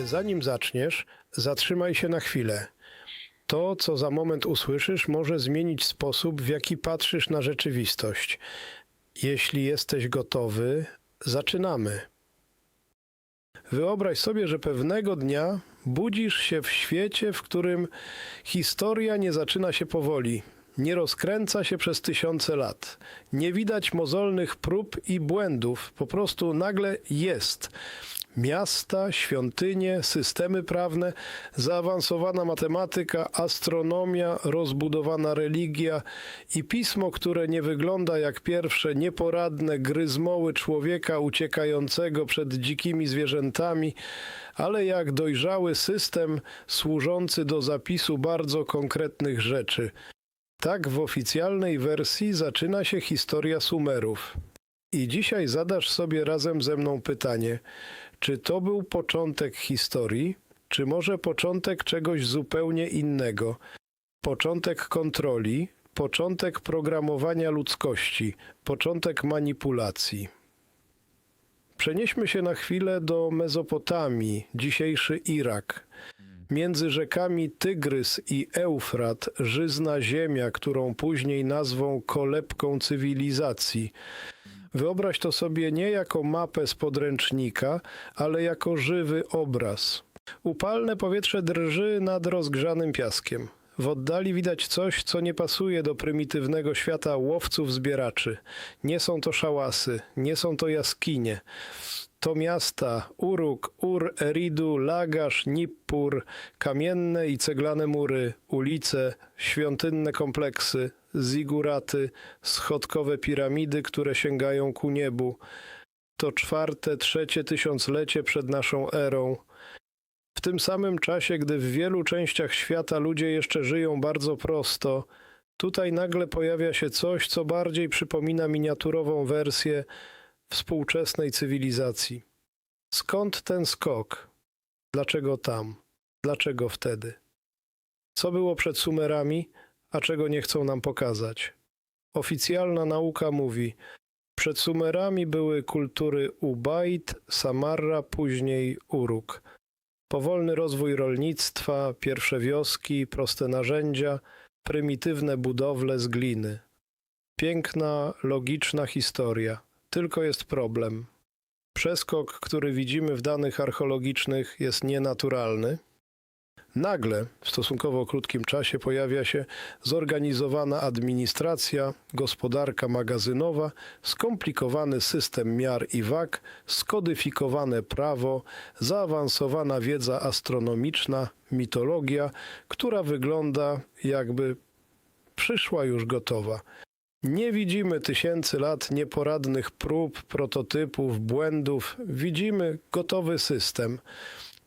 Zanim zaczniesz, zatrzymaj się na chwilę. To, co za moment usłyszysz, może zmienić sposób, w jaki patrzysz na rzeczywistość. Jeśli jesteś gotowy, zaczynamy. Wyobraź sobie, że pewnego dnia budzisz się w świecie, w którym historia nie zaczyna się powoli, nie rozkręca się przez tysiące lat. Nie widać mozolnych prób i błędów, po prostu nagle jest. Miasta, świątynie, systemy prawne, zaawansowana matematyka, astronomia, rozbudowana religia i pismo, które nie wygląda jak pierwsze nieporadne gryzmoły człowieka uciekającego przed dzikimi zwierzętami, ale jak dojrzały system służący do zapisu bardzo konkretnych rzeczy. Tak w oficjalnej wersji zaczyna się historia Sumerów. I dzisiaj zadasz sobie razem ze mną pytanie, czy to był początek historii, czy może początek czegoś zupełnie innego? Początek kontroli, początek programowania ludzkości, początek manipulacji. Przenieśmy się na chwilę do Mezopotamii, dzisiejszy Irak. Między rzekami Tygrys i Eufrat żyzna ziemia, którą później nazwą kolebką cywilizacji. Wyobraź to sobie nie jako mapę z podręcznika, ale jako żywy obraz. Upalne powietrze drży nad rozgrzanym piaskiem. W oddali widać coś, co nie pasuje do prymitywnego świata łowców-zbieraczy. Nie są to szałasy, nie są to jaskinie. To miasta Uruk, Ur-Eridu, Lagash, Nippur, kamienne i ceglane mury, ulice, świątynne kompleksy, ziguraty, schodkowe piramidy, które sięgają ku niebu. To czwarte, trzecie tysiąclecie przed naszą erą. W tym samym czasie, gdy w wielu częściach świata ludzie jeszcze żyją bardzo prosto, tutaj nagle pojawia się coś, co bardziej przypomina miniaturową wersję współczesnej cywilizacji. Skąd ten skok? Dlaczego tam? Dlaczego wtedy? Co było przed Sumerami, a czego nie chcą nam pokazać? Oficjalna nauka mówi, przed Sumerami były kultury Ubaid, Samarra, później Uruk. Powolny rozwój rolnictwa, pierwsze wioski, proste narzędzia, prymitywne budowle z gliny. Piękna, logiczna historia. Tylko jest problem. Przeskok, który widzimy w danych archeologicznych, jest nienaturalny. Nagle, w stosunkowo krótkim czasie, pojawia się zorganizowana administracja, gospodarka magazynowa, skomplikowany system miar i wag, skodyfikowane prawo, zaawansowana wiedza astronomiczna, mitologia, która wygląda jakby przyszła już gotowa. Nie widzimy tysięcy lat nieporadnych prób, prototypów, błędów. Widzimy gotowy system.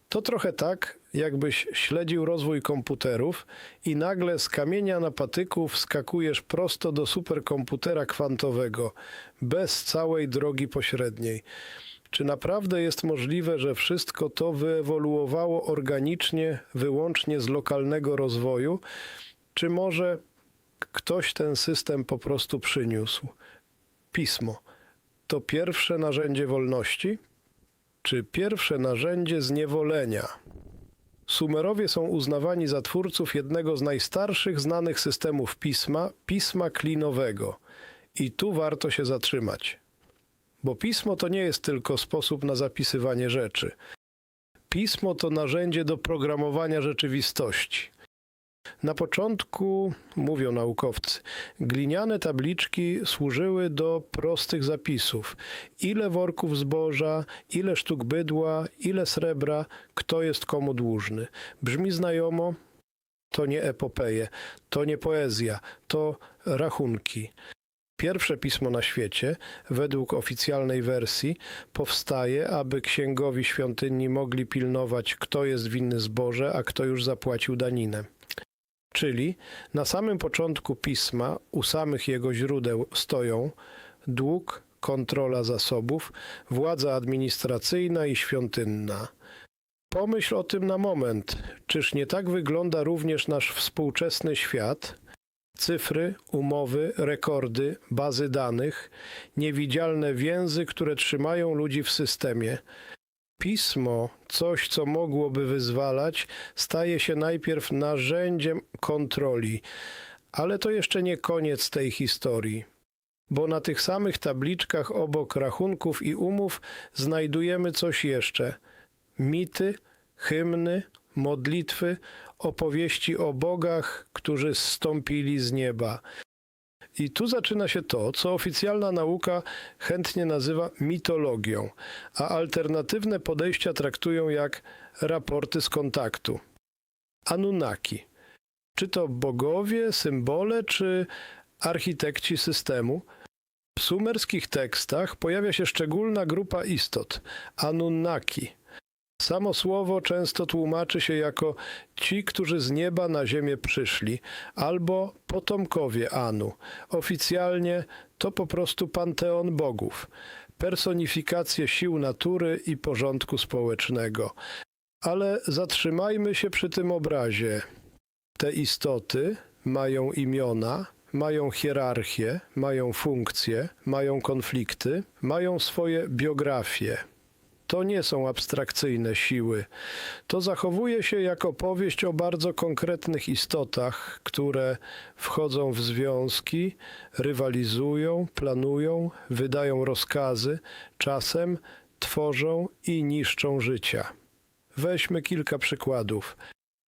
To trochę tak, jakbyś śledził rozwój komputerów i nagle z kamienia na patyku wskakujesz prosto do superkomputera kwantowego, bez całej drogi pośredniej. Czy naprawdę jest możliwe, że wszystko to wyewoluowało organicznie, wyłącznie z lokalnego rozwoju? Czy może ktoś ten system po prostu przyniósł? Pismo to pierwsze narzędzie wolności, czy pierwsze narzędzie zniewolenia? Sumerowie są uznawani za twórców jednego z najstarszych znanych systemów pisma, pisma klinowego. I tu warto się zatrzymać. Bo pismo to nie jest tylko sposób na zapisywanie rzeczy. Pismo to narzędzie do programowania rzeczywistości. Na początku, mówią naukowcy, gliniane tabliczki służyły do prostych zapisów. Ile worków zboża, ile sztuk bydła, ile srebra, kto jest komu dłużny. Brzmi znajomo? To nie epopeje, to nie poezja, to rachunki. Pierwsze pismo na świecie, według oficjalnej wersji, powstaje, aby księgowi świątyni mogli pilnować, kto jest winny zboże, a kto już zapłacił daninę. Czyli na samym początku pisma, u samych jego źródeł stoją dług, kontrola zasobów, władza administracyjna i świątynna. Pomyśl o tym na moment. Czyż nie tak wygląda również nasz współczesny świat? Cyfry, umowy, rekordy, bazy danych, niewidzialne więzy, które trzymają ludzi w systemie. Pismo, coś co mogłoby wyzwalać, staje się najpierw narzędziem kontroli. Ale to jeszcze nie koniec tej historii, bo na tych samych tabliczkach obok rachunków i umów znajdujemy coś jeszcze. Mity, hymny, modlitwy, opowieści o bogach, którzy zstąpili z nieba. I tu zaczyna się to, co oficjalna nauka chętnie nazywa mitologią, a alternatywne podejścia traktują jak raporty z kontaktu. Anunnaki. Czy to bogowie, symbole, czy architekci systemu? W sumerskich tekstach pojawia się szczególna grupa istot – Anunnaki. Samo słowo często tłumaczy się jako ci, którzy z nieba na ziemię przyszli, albo potomkowie Anu. Oficjalnie to po prostu panteon bogów, personifikacje sił natury i porządku społecznego. Ale zatrzymajmy się przy tym obrazie. Te istoty mają imiona, mają hierarchię, mają funkcje, mają konflikty, mają swoje biografie. To nie są abstrakcyjne siły. To zachowuje się jako opowieść o bardzo konkretnych istotach, które wchodzą w związki, rywalizują, planują, wydają rozkazy, czasem tworzą i niszczą życia. Weźmy kilka przykładów.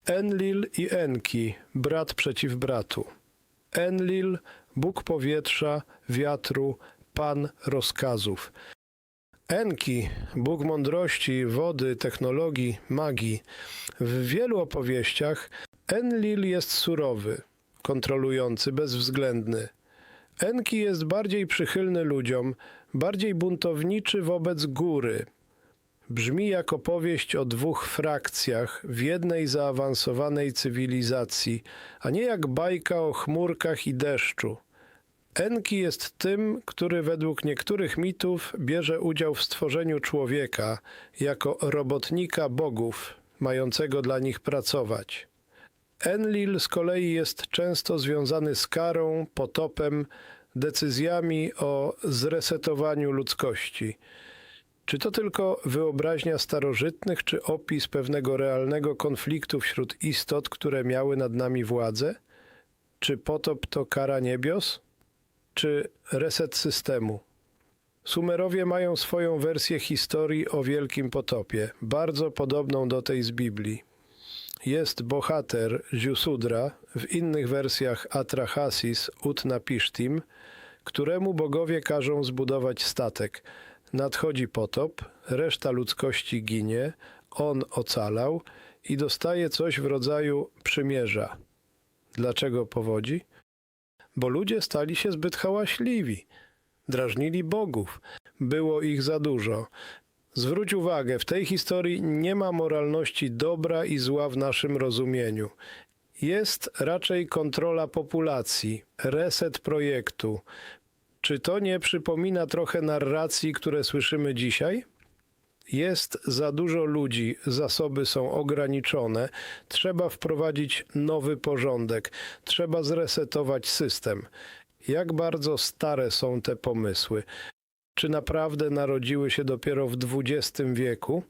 Enlil i Enki, brat przeciw bratu. Enlil, Bóg powietrza, wiatru, pan rozkazów. Enki, Bóg mądrości, wody, technologii, magii. W wielu opowieściach Enlil jest surowy, kontrolujący, bezwzględny. Enki jest bardziej przychylny ludziom, bardziej buntowniczy wobec góry. Brzmi jak opowieść o dwóch frakcjach w jednej zaawansowanej cywilizacji, a nie jak bajka o chmurkach i deszczu. Enki jest tym, który według niektórych mitów bierze udział w stworzeniu człowieka jako robotnika bogów, mającego dla nich pracować. Enlil z kolei jest często związany z karą, potopem, decyzjami o zresetowaniu ludzkości. Czy to tylko wyobraźnia starożytnych, czy opis pewnego realnego konfliktu wśród istot, które miały nad nami władzę? Czy potop to kara niebios? Czy reset systemu? Sumerowie mają swoją wersję historii o Wielkim Potopie, bardzo podobną do tej z Biblii. Jest bohater Ziusudra, w innych wersjach Atrahasis Utnapishtim, któremu bogowie każą zbudować statek. Nadchodzi potop, reszta ludzkości ginie, on ocalał i dostaje coś w rodzaju przymierza. Dlaczego powodzi? Bo ludzie stali się zbyt hałaśliwi, drażnili bogów, było ich za dużo. Zwróć uwagę, w tej historii nie ma moralności dobra i zła w naszym rozumieniu. Jest raczej kontrola populacji, reset projektu. Czy to nie przypomina trochę narracji, które słyszymy dzisiaj? Jest za dużo ludzi, zasoby są ograniczone, trzeba wprowadzić nowy porządek, trzeba zresetować system. Jak bardzo stare są te pomysły? Czy naprawdę narodziły się dopiero w XX wieku?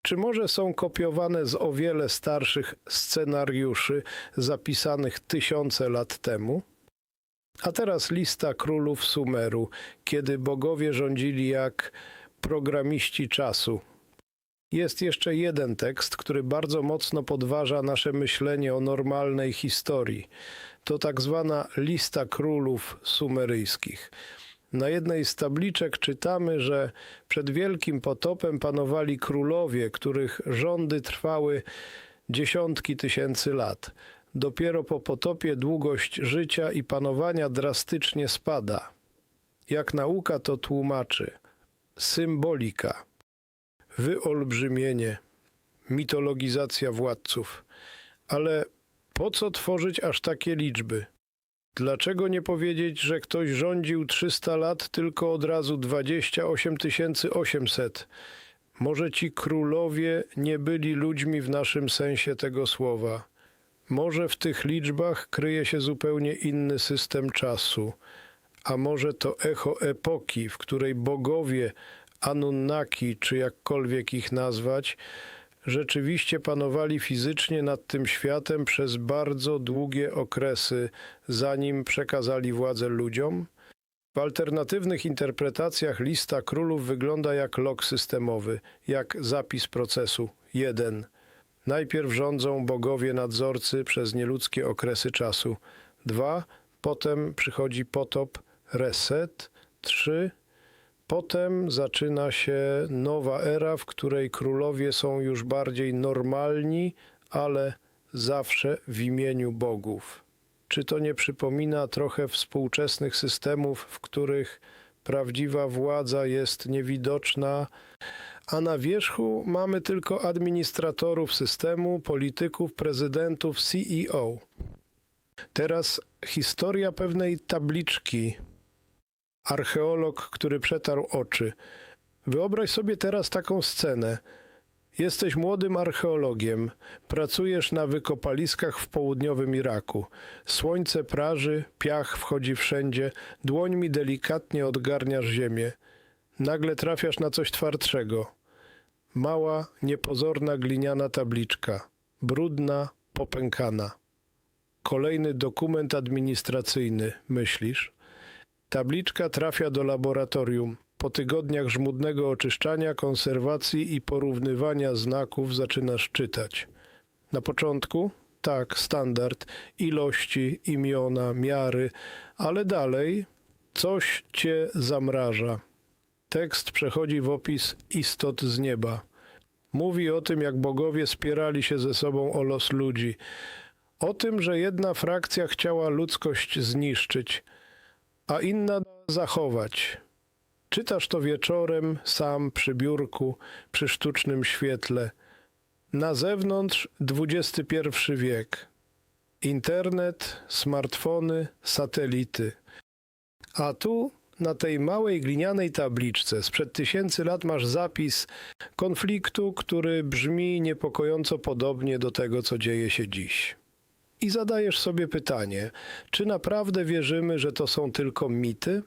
Czy może są kopiowane z o wiele starszych scenariuszy zapisanych tysiące lat temu? A teraz lista królów Sumeru, kiedy bogowie rządzili jak programiści czasu. Jest jeszcze jeden tekst, który bardzo mocno podważa nasze myślenie o normalnej historii. To tak zwana lista królów sumeryjskich. Na jednej z tabliczek czytamy, że przed Wielkim Potopem panowali królowie, których rządy trwały dziesiątki tysięcy lat. Dopiero po potopie długość życia i panowania drastycznie spada. Jak nauka to tłumaczy? Symbolika, wyolbrzymienie, mitologizacja władców. Ale po co tworzyć aż takie liczby? Dlaczego nie powiedzieć, że ktoś rządził 300 lat, tylko od razu 28 800? Może ci królowie nie byli ludźmi w naszym sensie tego słowa. Może w tych liczbach kryje się zupełnie inny system czasu. A może to echo epoki, w której bogowie Anunnaki, czy jakkolwiek ich nazwać, rzeczywiście panowali fizycznie nad tym światem przez bardzo długie okresy, zanim przekazali władzę ludziom? W alternatywnych interpretacjach lista królów wygląda jak log systemowy, jak zapis procesu 1. Najpierw rządzą bogowie nadzorcy przez nieludzkie okresy czasu. 2. Potem przychodzi potop, reset. 3. Potem zaczyna się nowa era, w której królowie są już bardziej normalni, ale zawsze w imieniu bogów. Czy to nie przypomina trochę współczesnych systemów, w których prawdziwa władza jest niewidoczna, a na wierzchu mamy tylko administratorów systemu, polityków, prezydentów, CEO? Teraz historia pewnej tabliczki. Archeolog, który przetarł oczy. Wyobraź sobie teraz taką scenę. Jesteś młodym archeologiem, pracujesz na wykopaliskach w południowym Iraku. Słońce praży, piach wchodzi wszędzie, dłońmi delikatnie odgarniasz ziemię. Nagle trafiasz na coś twardszego. Mała, niepozorna gliniana tabliczka. Brudna, popękana. Kolejny dokument administracyjny, myślisz? Tabliczka trafia do laboratorium. Po tygodniach żmudnego oczyszczania, konserwacji i porównywania znaków zaczynasz czytać. Na początku? Tak, standard, ilości, imiona, miary, ale dalej coś cię zamraża. Tekst przechodzi w opis istot z nieba. Mówi o tym, jak bogowie spierali się ze sobą o los ludzi. O tym, że jedna frakcja chciała ludzkość zniszczyć, a inna zachować. Czytasz to wieczorem, sam przy biurku, przy sztucznym świetle. Na zewnątrz XXI wiek. Internet, smartfony, satelity. A tu, na tej małej glinianej tabliczce sprzed 1000 lat masz zapis konfliktu, który brzmi niepokojąco podobnie do tego, co dzieje się dziś. I zadajesz sobie pytanie, czy naprawdę wierzymy, że to są tylko mity?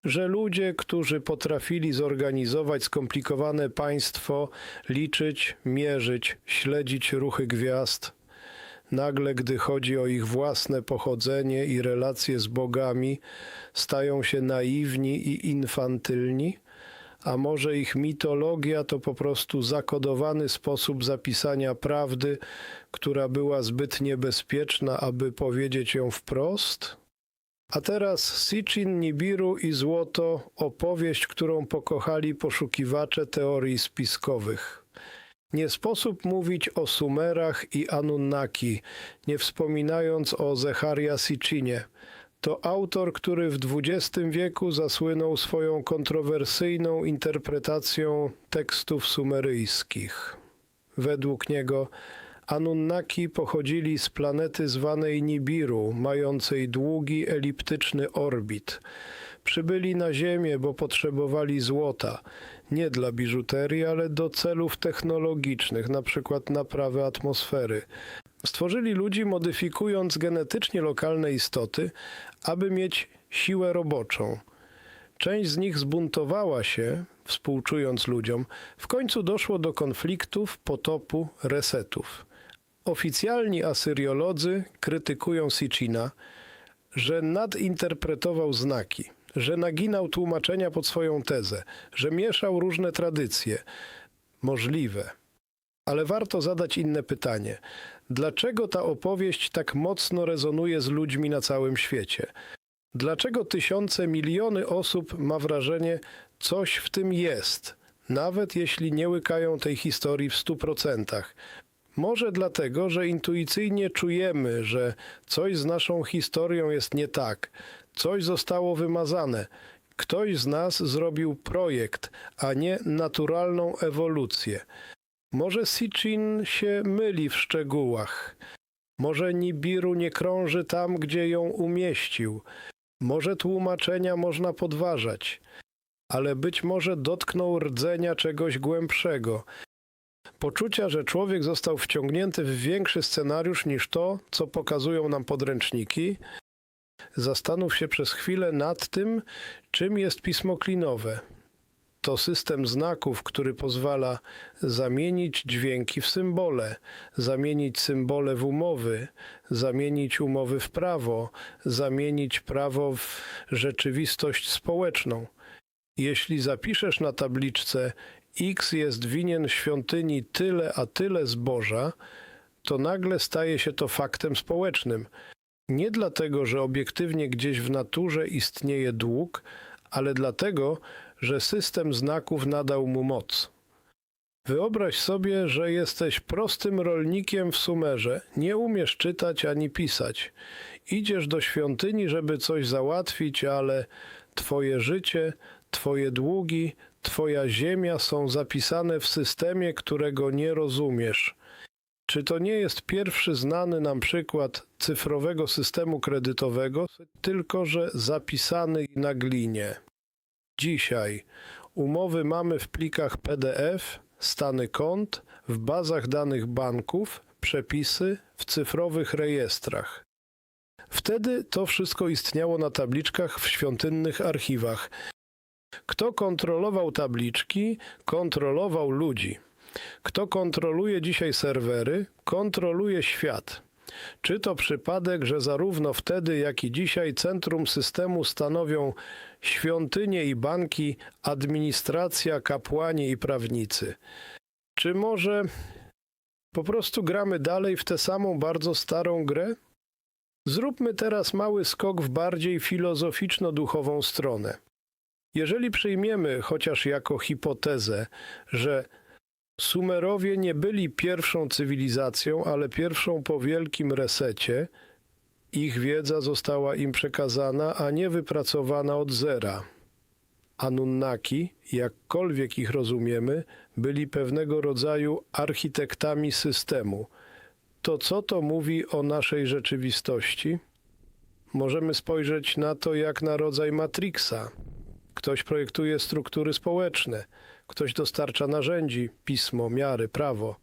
Że ludzie, którzy potrafili zorganizować skomplikowane państwo, liczyć, mierzyć, śledzić ruchy gwiazd, nagle, gdy chodzi o ich własne pochodzenie i relacje z bogami, stają się naiwni i infantylni? A może ich mitologia to po prostu zakodowany sposób zapisania prawdy, która była zbyt niebezpieczna, aby powiedzieć ją wprost? A teraz Sitchin, Nibiru i Złoto, opowieść, którą pokochali poszukiwacze teorii spiskowych. Nie sposób mówić o Sumerach i Anunnaki, nie wspominając o Zecharia Sitchinie. To autor, który w XX wieku zasłynął swoją kontrowersyjną interpretacją tekstów sumeryjskich. Według niego Anunnaki pochodzili z planety zwanej Nibiru, mającej długi, eliptyczny orbit. Przybyli na Ziemię, bo potrzebowali złota, nie dla biżuterii, ale do celów technologicznych, na przykład naprawy atmosfery. Stworzyli ludzi, modyfikując genetycznie lokalne istoty, aby mieć siłę roboczą. Część z nich zbuntowała się, współczując ludziom. W końcu doszło do konfliktów, potopu, resetów. Oficjalni asyriolodzy krytykują Sitchina, że nadinterpretował znaki, że naginał tłumaczenia pod swoją tezę, że mieszał różne tradycje. Możliwe. Ale warto zadać inne pytanie. Dlaczego ta opowieść tak mocno rezonuje z ludźmi na całym świecie? Dlaczego tysiące, miliony osób ma wrażenie, coś w tym jest, nawet jeśli nie łykają tej historii w 100%? Może dlatego, że intuicyjnie czujemy, że coś z naszą historią jest nie tak, coś zostało wymazane. Ktoś z nas zrobił projekt, a nie naturalną ewolucję. Może Sitchin się myli w szczegółach. Może Nibiru nie krąży tam, gdzie ją umieścił. Może tłumaczenia można podważać. Ale być może dotknął rdzenia czegoś głębszego. Poczucia, że człowiek został wciągnięty w większy scenariusz niż to, co pokazują nam podręczniki. Zastanów się przez chwilę nad tym, czym jest pismo klinowe. to system znaków, który pozwala zamienić dźwięki w symbole, zamienić symbole w umowy, zamienić umowy w prawo, zamienić prawo w rzeczywistość społeczną. Jeśli zapiszesz na tabliczce X jest winien świątyni tyle a tyle zboża, to nagle staje się to faktem społecznym. Nie dlatego, że obiektywnie gdzieś w naturze istnieje dług, ale dlatego, że system znaków nadał mu moc. Wyobraź sobie, że jesteś prostym rolnikiem w Sumerze, nie umiesz czytać ani pisać. Idziesz do świątyni, żeby coś załatwić, ale twoje życie, twoje długi, twoja ziemia są zapisane w systemie, którego nie rozumiesz. Czy to nie jest pierwszy znany nam przykład cyfrowego systemu kredytowego, tylko że zapisany na glinie? Dzisiaj umowy mamy w plikach PDF, stany kont, w bazach danych banków, przepisy w cyfrowych rejestrach. Wtedy to wszystko istniało na tabliczkach w świątynnych archiwach. Kto kontrolował tabliczki, kontrolował ludzi. Kto kontroluje dzisiaj serwery, kontroluje świat. Czy to przypadek, że zarówno wtedy, jak i dzisiaj centrum systemu stanowią świątynie i banki, administracja, kapłani i prawnicy? Czy może po prostu gramy dalej w tę samą bardzo starą grę? Zróbmy teraz mały skok w bardziej filozoficzno-duchową stronę. Jeżeli przyjmiemy, chociaż jako hipotezę, że Sumerowie nie byli pierwszą cywilizacją, ale pierwszą po wielkim resecie, ich wiedza została im przekazana, a nie wypracowana od zera. Anunnaki, jakkolwiek ich rozumiemy, byli pewnego rodzaju architektami systemu. To co to mówi o naszej rzeczywistości? Możemy spojrzeć na to jak na rodzaj Matrixa. Ktoś projektuje struktury społeczne, ktoś dostarcza narzędzi, pismo, miary, prawo.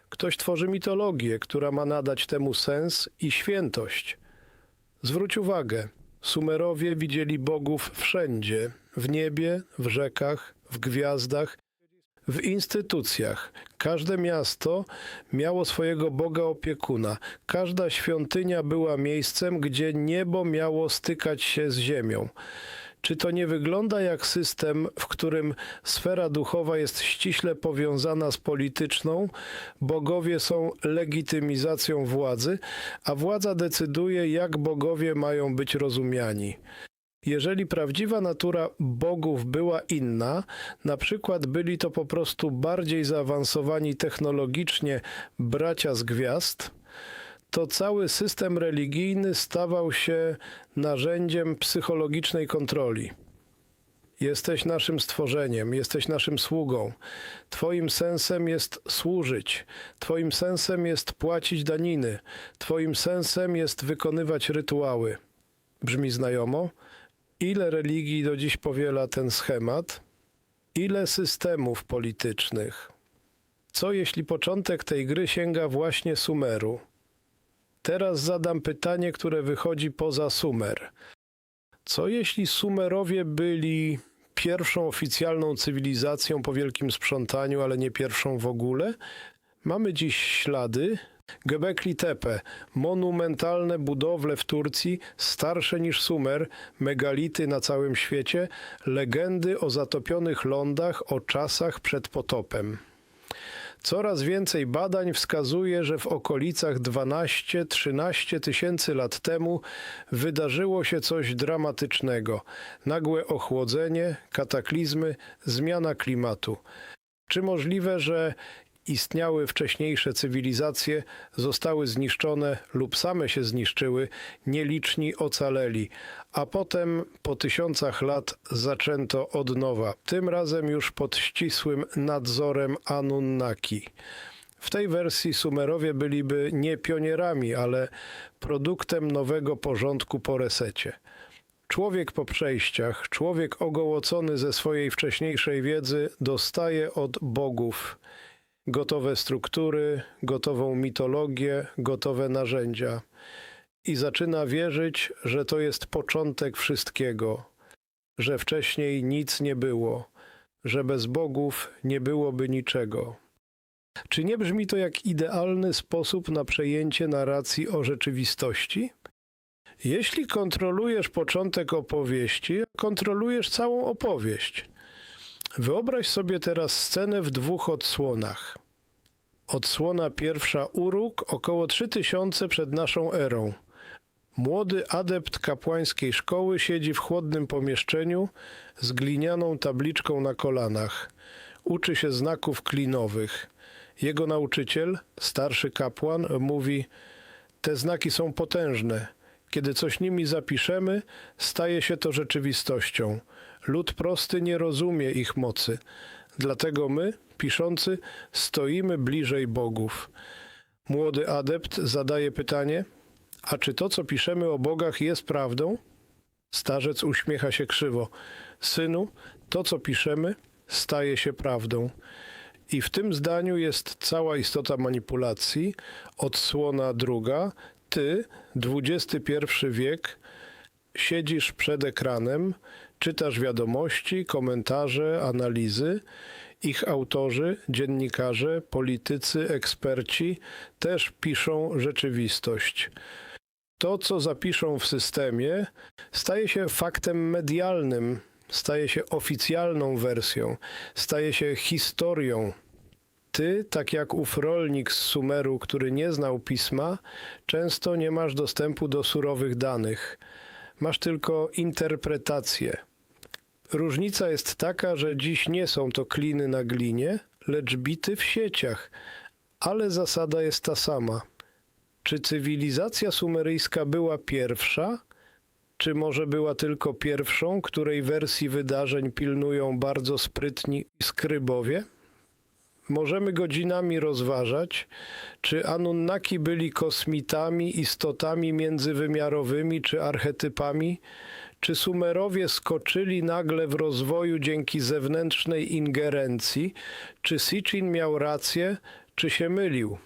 Ktoś tworzy mitologię, która ma nadać temu sens i świętość. Zwróć uwagę, Sumerowie widzieli bogów wszędzie, w niebie, w rzekach, w gwiazdach, w instytucjach. Każde miasto miało swojego boga opiekuna. Każda świątynia była miejscem, gdzie niebo miało stykać się z ziemią. Czy to nie wygląda jak system, w którym sfera duchowa jest ściśle powiązana z polityczną, bogowie są legitymizacją władzy, a władza decyduje, jak bogowie mają być rozumiani? Jeżeli prawdziwa natura bogów była inna, na przykład byli to po prostu bardziej zaawansowani technologicznie bracia z gwiazd, to cały system religijny stawał się narzędziem psychologicznej kontroli. Jesteś naszym stworzeniem, jesteś naszym sługą. Twoim sensem jest służyć. Twoim sensem jest płacić daniny. Twoim sensem jest wykonywać rytuały. Brzmi znajomo? Ile religii do dziś powiela ten schemat? Ile systemów politycznych? Co jeśli początek tej gry sięga właśnie Sumeru? Teraz zadam pytanie, które wychodzi poza Sumer. Co jeśli Sumerowie byli pierwszą oficjalną cywilizacją po wielkim sprzątaniu, ale nie pierwszą w ogóle? Mamy dziś ślady. Göbekli Tepe, monumentalne budowle w Turcji, starsze niż Sumer, megality na całym świecie, legendy o zatopionych lądach, o czasach przed potopem. Coraz więcej badań wskazuje, że w okolicach 12-13 tysięcy lat temu wydarzyło się coś dramatycznego. Nagłe ochłodzenie, kataklizmy, zmiana klimatu. Czy możliwe, że istniały wcześniejsze cywilizacje, zostały zniszczone lub same się zniszczyły, nieliczni ocaleli, a potem po tysiącach lat zaczęto od nowa, tym razem już pod ścisłym nadzorem Anunnaki. W tej wersji Sumerowie byliby nie pionierami, ale produktem nowego porządku po resecie. Człowiek po przejściach, człowiek ogołocony ze swojej wcześniejszej wiedzy dostaje od bogów gotowe struktury, gotową mitologię, gotowe narzędzia i zaczyna wierzyć, że to jest początek wszystkiego, że wcześniej nic nie było, że bez bogów nie byłoby niczego. Czy nie brzmi to jak idealny sposób na przejęcie narracji o rzeczywistości? Jeśli kontrolujesz początek opowieści, kontrolujesz całą opowieść. Wyobraź sobie teraz scenę w dwóch odsłonach. Odsłona pierwsza Uruk około 3000 przed naszą erą. Młody adept kapłańskiej szkoły siedzi w chłodnym pomieszczeniu z glinianą tabliczką na kolanach. Uczy się znaków klinowych. Jego nauczyciel, starszy kapłan, mówi: te znaki są potężne. Kiedy coś nimi zapiszemy, staje się to rzeczywistością. Lud prosty nie rozumie ich mocy. Dlatego my, piszący, stoimy bliżej bogów. Młody adept zadaje pytanie: a czy to, co piszemy o bogach, jest prawdą? Starzec uśmiecha się krzywo. Synu, to, co piszemy, staje się prawdą. I w tym zdaniu jest cała istota manipulacji. Odsłona druga. Ty, XXI wiek, siedzisz przed ekranem, czytasz wiadomości, komentarze, analizy. Ich autorzy, dziennikarze, politycy, eksperci też piszą rzeczywistość. To, co zapiszą w systemie, staje się faktem medialnym, staje się oficjalną wersją, staje się historią. Ty, tak jak ów rolnik z Sumeru, który nie znał pisma, często nie masz dostępu do surowych danych. Masz tylko interpretację. Różnica jest taka, że dziś nie są to kliny na glinie, lecz bity w sieciach, ale zasada jest ta sama. Czy cywilizacja sumeryjska była pierwsza? Czy może była tylko pierwszą, której wersji wydarzeń pilnują bardzo sprytni skrybowie? Możemy godzinami rozważać, czy Anunnaki byli kosmitami, istotami międzywymiarowymi czy archetypami, czy Sumerowie skoczyli nagle w rozwoju dzięki zewnętrznej ingerencji, czy Sitchin miał rację, czy się mylił.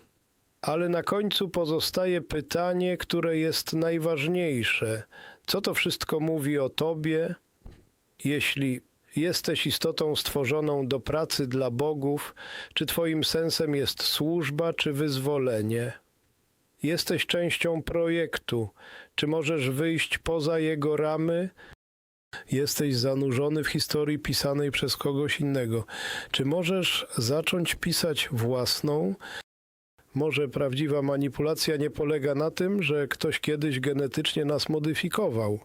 Ale na końcu pozostaje pytanie, które jest najważniejsze. Co to wszystko mówi o tobie, jeśli jesteś istotą stworzoną do pracy dla bogów? Czy twoim sensem jest służba, czy wyzwolenie? Jesteś częścią projektu. Czy możesz wyjść poza jego ramy? Jesteś zanurzony w historii pisanej przez kogoś innego. Czy możesz zacząć pisać własną? Może prawdziwa manipulacja nie polega na tym, że ktoś kiedyś genetycznie nas modyfikował.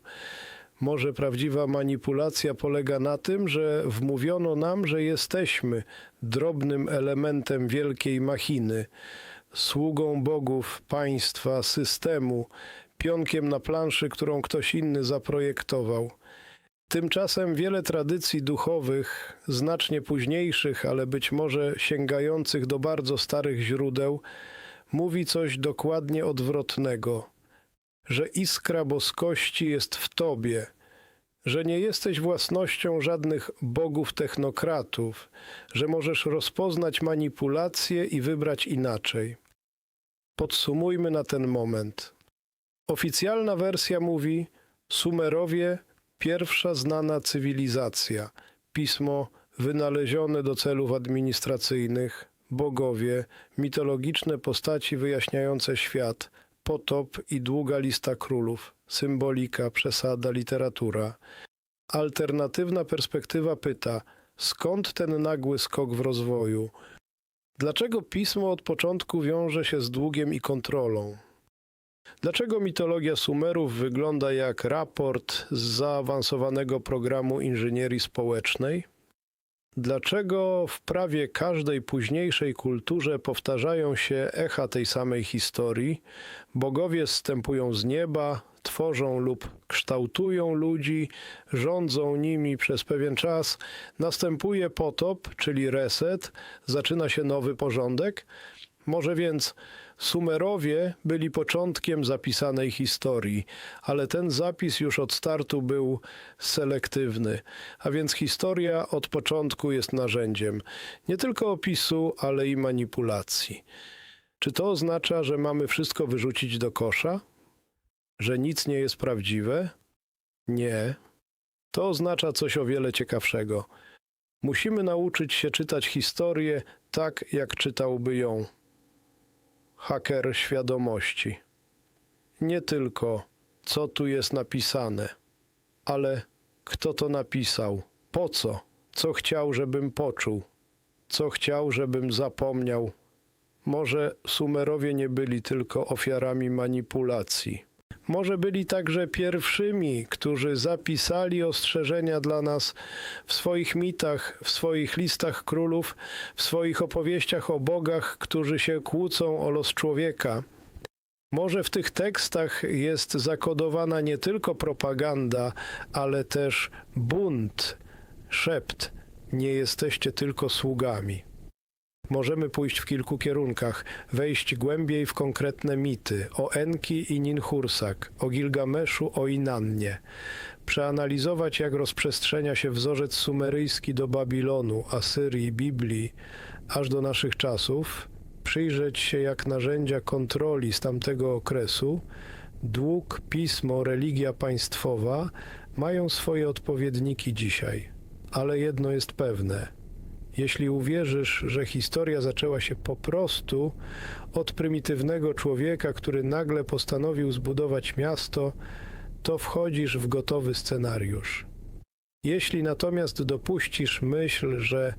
Może prawdziwa manipulacja polega na tym, że wmówiono nam, że jesteśmy drobnym elementem wielkiej machiny, sługą bogów, państwa, systemu, pionkiem na planszy, którą ktoś inny zaprojektował. Tymczasem wiele tradycji duchowych, znacznie późniejszych, ale być może sięgających do bardzo starych źródeł, mówi coś dokładnie odwrotnego, że iskra boskości jest w tobie, że nie jesteś własnością żadnych bogów technokratów, że możesz rozpoznać manipulację i wybrać inaczej. Podsumujmy na ten moment. Oficjalna wersja mówi: Sumerowie, pierwsza znana cywilizacja, pismo wynalezione do celów administracyjnych, bogowie, mitologiczne postaci wyjaśniające świat, potop i długa lista królów, symbolika, przesada, literatura. Alternatywna perspektywa pyta: skąd ten nagły skok w rozwoju? Dlaczego pismo od początku wiąże się z długiem i kontrolą? Dlaczego mitologia Sumerów wygląda jak raport z zaawansowanego programu inżynierii społecznej? Dlaczego w prawie każdej późniejszej kulturze powtarzają się echa tej samej historii? Bogowie zstępują z nieba, tworzą lub kształtują ludzi, rządzą nimi przez pewien czas, następuje potop, czyli reset, zaczyna się nowy porządek? Może więc Sumerowie byli początkiem zapisanej historii, ale ten zapis już od startu był selektywny, a więc historia od początku jest narzędziem nie tylko opisu, ale i manipulacji. Czy to oznacza, że mamy wszystko wyrzucić do kosza? Że nic nie jest prawdziwe? Nie. To oznacza coś o wiele ciekawszego. Musimy nauczyć się czytać historię tak, jak czytałby ją haker świadomości. Nie tylko, co tu jest napisane, ale kto to napisał, po co chciał, żebym poczuł, co chciał, żebym zapomniał. Może Sumerowie nie byli tylko ofiarami manipulacji. Może byli także pierwszymi, którzy zapisali ostrzeżenia dla nas w swoich mitach, w swoich listach królów, w swoich opowieściach o bogach, którzy się kłócą o los człowieka. Może w tych tekstach jest zakodowana nie tylko propaganda, ale też bunt, szept. Nie jesteście tylko sługami. Możemy pójść w kilku kierunkach, wejść głębiej w konkretne mity o Enki i Ninhursak, o Gilgameszu, o Inannie, przeanalizować, jak rozprzestrzenia się wzorzec sumeryjski do Babilonu, Asyrii, Biblii, aż do naszych czasów, przyjrzeć się, jak narzędzia kontroli z tamtego okresu, dług, pismo, religia państwowa mają swoje odpowiedniki dzisiaj. Ale jedno jest pewne – jeśli uwierzysz, że historia zaczęła się po prostu od prymitywnego człowieka, który nagle postanowił zbudować miasto, to wchodzisz w gotowy scenariusz. Jeśli natomiast dopuścisz myśl, że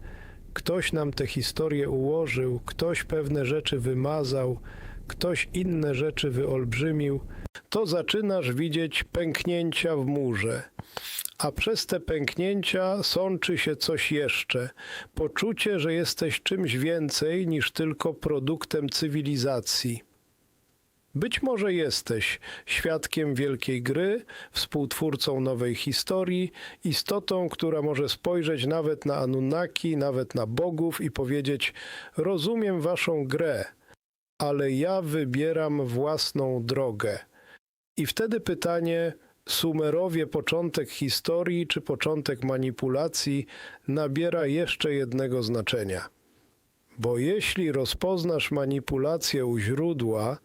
ktoś nam tę historię ułożył, ktoś pewne rzeczy wymazał, ktoś inne rzeczy wyolbrzymił, to zaczynasz widzieć pęknięcia w murze. A przez te pęknięcia sączy się coś jeszcze. Poczucie, że jesteś czymś więcej niż tylko produktem cywilizacji. Być może jesteś świadkiem wielkiej gry, współtwórcą nowej historii, istotą, która może spojrzeć nawet na Anunnaki, nawet na bogów i powiedzieć: rozumiem waszą grę, ale ja wybieram własną drogę. I wtedy pytanie: Sumerowie początek historii czy początek manipulacji nabiera jeszcze jednego znaczenia. Bo jeśli rozpoznasz manipulację u źródła,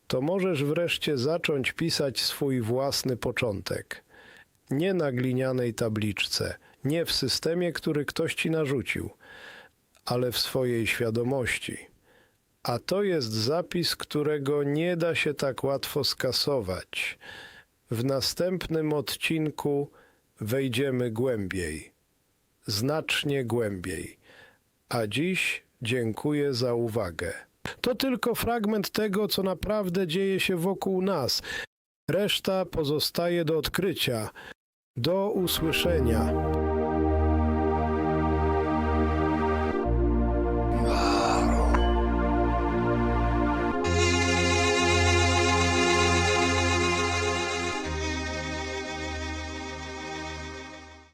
to możesz wreszcie zacząć pisać swój własny początek. Nie na glinianej tabliczce, nie w systemie, który ktoś ci narzucił, ale w swojej świadomości. A to jest zapis, którego nie da się tak łatwo skasować. W następnym odcinku wejdziemy głębiej, znacznie głębiej. A dziś dziękuję za uwagę. To tylko fragment tego, co naprawdę dzieje się wokół nas. Reszta pozostaje do odkrycia. Do usłyszenia.